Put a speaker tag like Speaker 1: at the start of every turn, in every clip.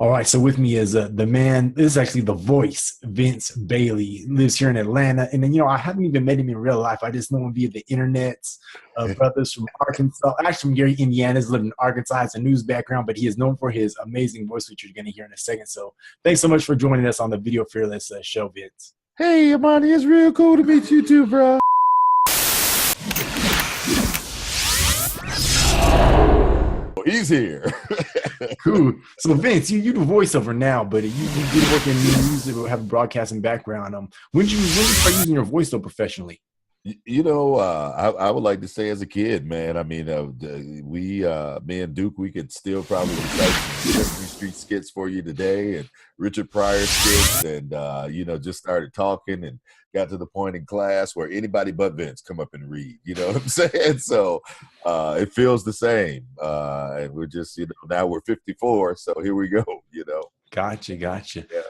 Speaker 1: All right, so with me is the man. This is actually the voice, Vince Bailey. He lives here in Atlanta, and then I haven't even met him in real life. I just know him via the internet. Brothers from Arkansas, actually from Gary, Indiana. Has lived in Arkansas, has a news background, but he is known for his amazing voice, which you're going to hear in a second. So, thanks so much for joining us on the Video Fearless show, Vince.
Speaker 2: Hey, Amani, it's real cool to meet you too, bro. He's here.
Speaker 1: Cool. So Vince, you do voiceover now, but you did work in music or have a broadcasting background. When did you start using your voice though professionally?
Speaker 2: I would like to say as a kid, man. I mean, me and Duke, we could still probably recite Sesame Street skits for you today, and Richard Pryor skits, and just started talking and got to the point in class where anybody but Vince come up and read. You know what I'm saying? So it feels the same, and we're just now we're 54, so here we go.
Speaker 1: Gotcha.
Speaker 2: Yeah.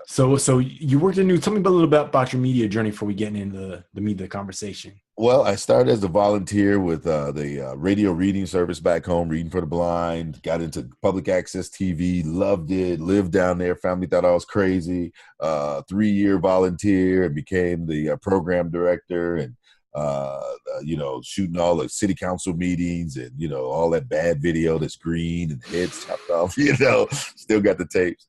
Speaker 1: So you worked in news. Tell me a little bit about your media journey before we get into the meat of the conversation.
Speaker 2: Well, I started as a volunteer with the radio reading service back home, Reading for the Blind. Got into public access TV, loved it, lived down there. Family thought I was crazy. 3-year volunteer and became the program director and, shooting all the city council meetings and, all that bad video that's green and heads chopped off, still got the tapes.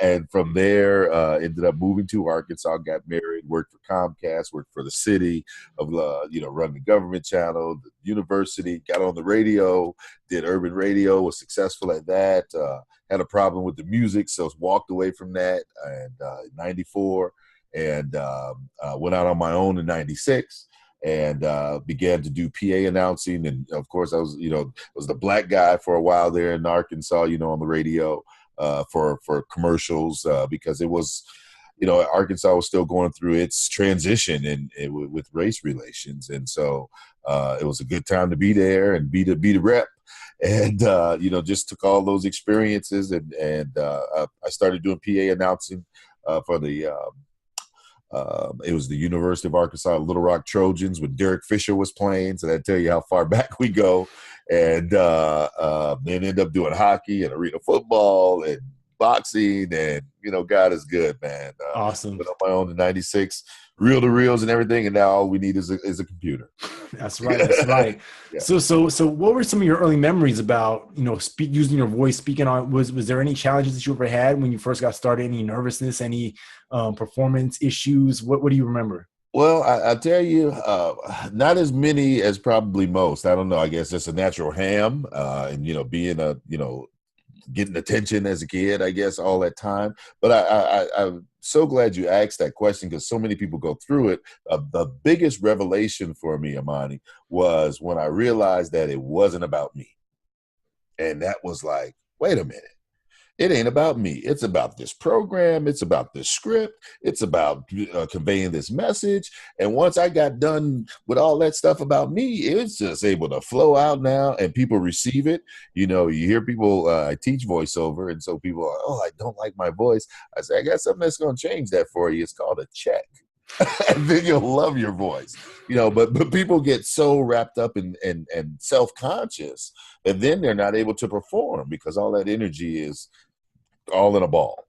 Speaker 2: And from there, ended up moving to Arkansas, got married, worked for Comcast, worked for the city of, running the government channel, the university, got on the radio, did urban radio, was successful at that, had a problem with the music, so walked away from that in 94 and went out on my own in 96. And began to do PA announcing. And of course I was, was the black guy for a while there in Arkansas, on the radio for commercials because it was, Arkansas was still going through its transition with race relations. And so it was a good time to be there and be the rep. And, just took all those experiences and I started doing PA announcing for the it was the University of Arkansas Little Rock Trojans when Derek Fisher was playing. So that tell you how far back we go. And then end up doing hockey and arena football and boxing. And, God is good, man.
Speaker 1: Awesome.
Speaker 2: Went on my own in 96, reel to reels and everything. And now all we need is a computer.
Speaker 1: That's right. Yeah. So what were some of your early memories about, using your voice, speaking on, was there any challenges that you ever had when you first got started? Any nervousness, any performance issues? What do you remember?
Speaker 2: Well, I tell you, not as many as probably most. I don't know. I guess it's a natural ham and, being getting attention as a kid, I guess, all that time. But I'm so glad you asked that question because so many people go through it. The biggest revelation for me, Amani, was when I realized that it wasn't about me. And that was like, wait a minute. It ain't about me. It's about this program. It's about this script. It's about conveying this message. And once I got done with all that stuff about me, it's just able to flow out now and people receive it. You hear people, I teach voiceover. And so people are, oh, I don't like my voice. I say, I got something that's going to change that for you. It's called a check. And then you'll love your voice, but people get so wrapped up and self-conscious that then they're not able to perform because all that energy is all in a ball.